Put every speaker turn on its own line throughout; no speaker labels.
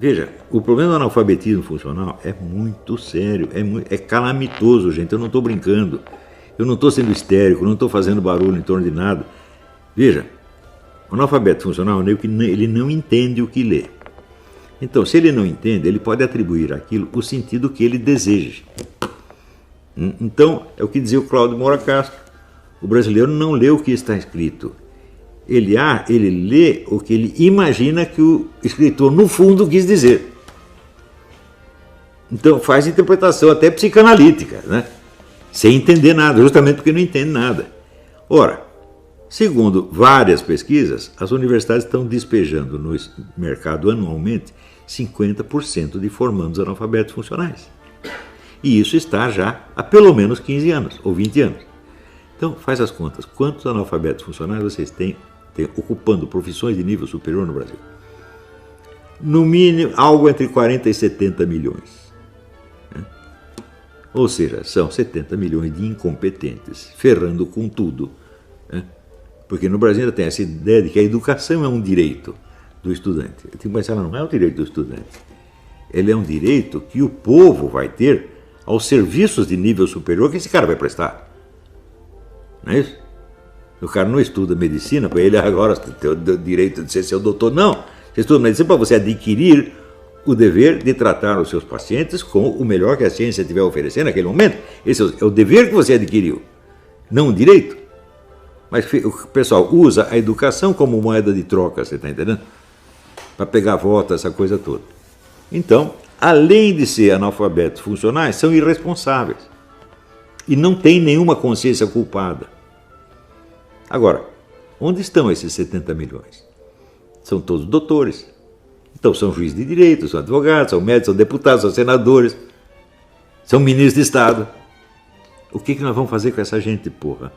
Veja, o problema do analfabetismo funcional é muito sério, é calamitoso, gente. Eu não estou brincando, eu não estou sendo histérico, não estou fazendo barulho em torno de nada. Veja, o analfabeto funcional é um negro que ele não entende o que lê. Então, se ele não entende, ele pode atribuir àquilo o sentido que ele deseja. Então, é o que dizia o Cláudio Moura Castro. O brasileiro não lê o que está escrito. Ele lê o que ele imagina que o escritor, no fundo, quis dizer. Então, faz interpretação até psicanalítica, né? Sem entender nada, justamente porque não entende nada. Ora, segundo várias pesquisas, as universidades estão despejando no mercado anualmente 50% de formandos analfabetos funcionais. E isso está já há pelo menos 15 anos, ou 20 anos. Então, faz as contas. Quantos analfabetos funcionais vocês têm ocupando profissões de nível superior no Brasil? No mínimo, algo entre 40 e 70 milhões. Ou seja, são 70 milhões de incompetentes, ferrando com tudo. Porque no Brasil ainda tem essa ideia de que a educação é um direito do estudante. Mas ela não é o direito do estudante. Ele é um direito que o povo vai ter aos serviços de nível superior que esse cara vai prestar. Não é isso? O cara não estuda medicina, para ele agora tem o direito de ser seu doutor. Não, você estuda medicina para você adquirir o dever de tratar os seus pacientes com o melhor que a ciência estiver oferecendo naquele momento. Esse é o dever que você adquiriu, não o direito. Mas o pessoal usa a educação como moeda de troca, você está entendendo? Para pegar voto, essa coisa toda. Então, além de ser analfabetos funcionais, são irresponsáveis. E não têm nenhuma consciência culpada. Agora, onde estão esses 70 milhões? São todos doutores. Então, são juízes de direito, são advogados, são médicos, são deputados, são senadores, são ministros de Estado. O que nós vamos fazer com essa gente, porra?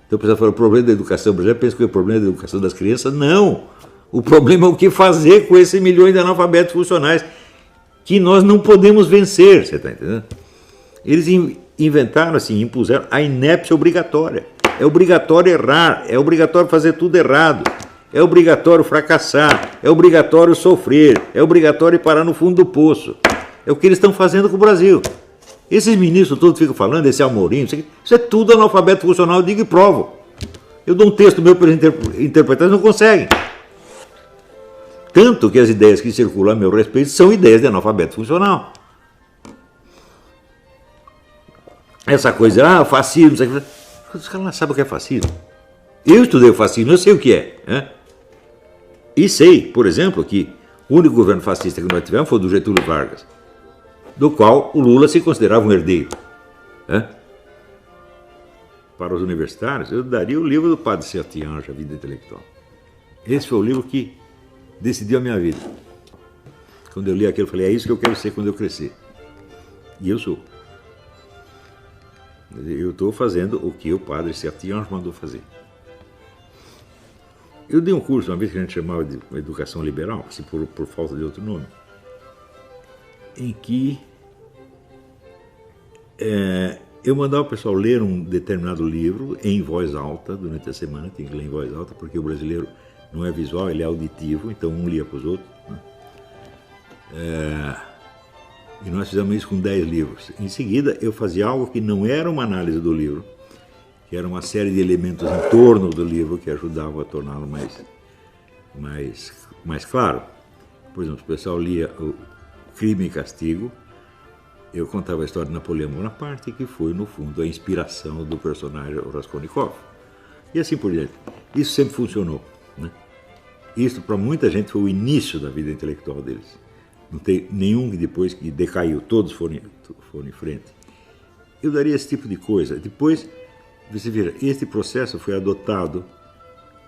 Então, o pessoal fala, o problema da educação, eu já penso que é o problema da educação das crianças. Não! O problema é o que fazer com esses milhões de analfabetos funcionais que nós não podemos vencer, você está entendendo? Eles inventaram, assim, impuseram a inépcia obrigatória. É obrigatório errar, é obrigatório fazer tudo errado, é obrigatório fracassar, é obrigatório sofrer, é obrigatório parar no fundo do poço. É o que eles estão fazendo com o Brasil. Esses ministros todos ficam falando, esse Amorim, isso é tudo analfabeto funcional, eu digo e provo. Eu dou um texto meu para eles interpretar, eles não conseguem. Tanto que as ideias que circulam a meu respeito são ideias de analfabeto funcional. Essa coisa, fascismo, isso aqui. Os caras não sabem o que é fascismo. Eu estudei o fascismo, eu sei o que é. E sei, por exemplo, que o único governo fascista que nós tivemos foi o do Getúlio Vargas, do qual o Lula se considerava um herdeiro. Para os universitários, eu daria o livro do Padre Sertiange, A Vida Intelectual. Esse foi o livro que decidiu a minha vida. Quando eu li aquilo, eu falei, é isso que eu quero ser quando eu crescer. E eu sou. Eu estou fazendo o que o Padre Sertiange mandou fazer. Eu dei um curso, uma vez que a gente chamava de educação liberal, assim, por falta de outro nome, em que eu mandava o pessoal ler um determinado livro em voz alta durante a semana, tem que ler em voz alta, porque o brasileiro não é visual, ele é auditivo, então um lia para os outros. E nós fizemos isso com 10 livros. Em seguida, eu fazia algo que não era uma análise do livro, que era uma série de elementos em torno do livro que ajudavam a torná-lo mais claro. Por exemplo, o pessoal lia o Crime e Castigo, eu contava a história de Napoleão Bonaparte, que foi, no fundo, a inspiração do personagem Raskolnikov. E assim por diante. Isso sempre funcionou. Isso, para muita gente, foi o início da vida intelectual deles. Não tem nenhum que depois que decaiu, todos foram em frente. Eu daria esse tipo de coisa. Depois, você vira, este processo foi adotado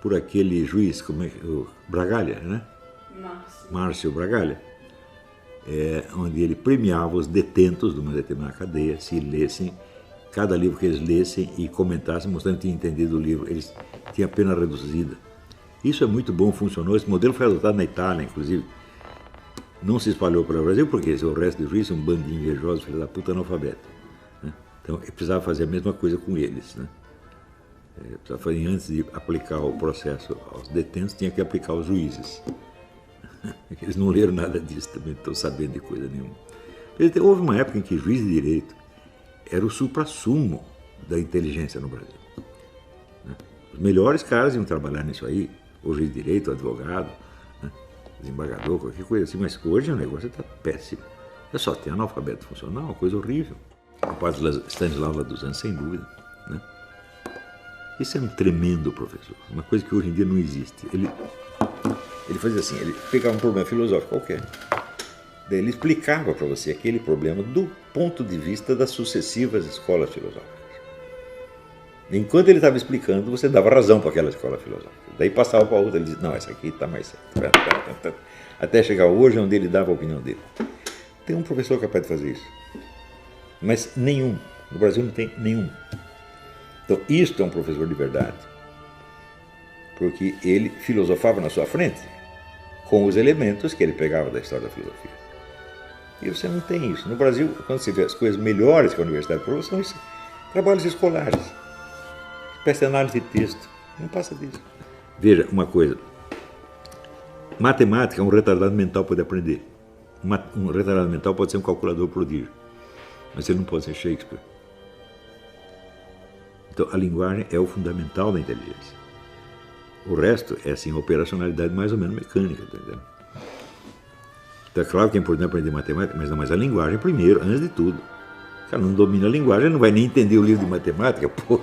por aquele juiz, o Bragalha, né? Márcio Bragalha, onde ele premiava os detentos de uma determinada cadeia, se lessem, cada livro que eles lessem e comentassem, mostrando que tinham entendido o livro, eles tinham a pena reduzida. Isso é muito bom, funcionou. Esse modelo foi adotado na Itália, inclusive. Não se espalhou para o Brasil, porque o resto do juiz é um bando de invejosos, filho da puta, analfabeto. Então, eu precisava fazer a mesma coisa com eles. Eu precisava fazer, antes de aplicar o processo aos detentos, tinha que aplicar aos juízes. Eles não leram nada disso também, não estão sabendo de coisa nenhuma. Houve uma época em que juiz de direito era o suprassumo da inteligência no Brasil. Os melhores caras iam trabalhar nisso aí, ou juiz de direito, ou advogado, desembargador, qualquer coisa assim, mas hoje o negócio está péssimo. É só tem analfabeto funcional, uma coisa horrível. O padre Stanislau Laduzan, sem dúvida. Né? Esse é um tremendo professor, uma coisa que hoje em dia não existe. Ele fazia assim, ele pegava um problema filosófico qualquer, daí ele explicava para você aquele problema do ponto de vista das sucessivas escolas filosóficas. Enquanto ele estava explicando, você dava razão para aquela escola filosófica. Daí passava para a outra, ele dizia, não, essa aqui está mais certa. Até chegar hoje, onde ele dava a opinião dele. Tem um professor capaz de fazer isso. Mas nenhum. No Brasil não tem nenhum. Então, isto é um professor de verdade. Porque ele filosofava na sua frente com os elementos que ele pegava da história da filosofia. E você não tem isso. No Brasil, quando você vê as coisas melhores que a universidade prova, são isso, trabalhos escolares. Espécie de análise de texto. Não passa disso. Veja, uma coisa. Matemática, um retardado mental pode aprender. Um retardado mental pode ser um calculador prodígio. Mas ele não pode ser Shakespeare. Então, a linguagem é o fundamental da inteligência. O resto é, assim, uma operacionalidade mais ou menos mecânica, tá entendendo? Então, é claro que é importante aprender matemática, mas a linguagem primeiro, antes de tudo. O cara não domina a linguagem, não vai nem entender o livro de matemática, pô.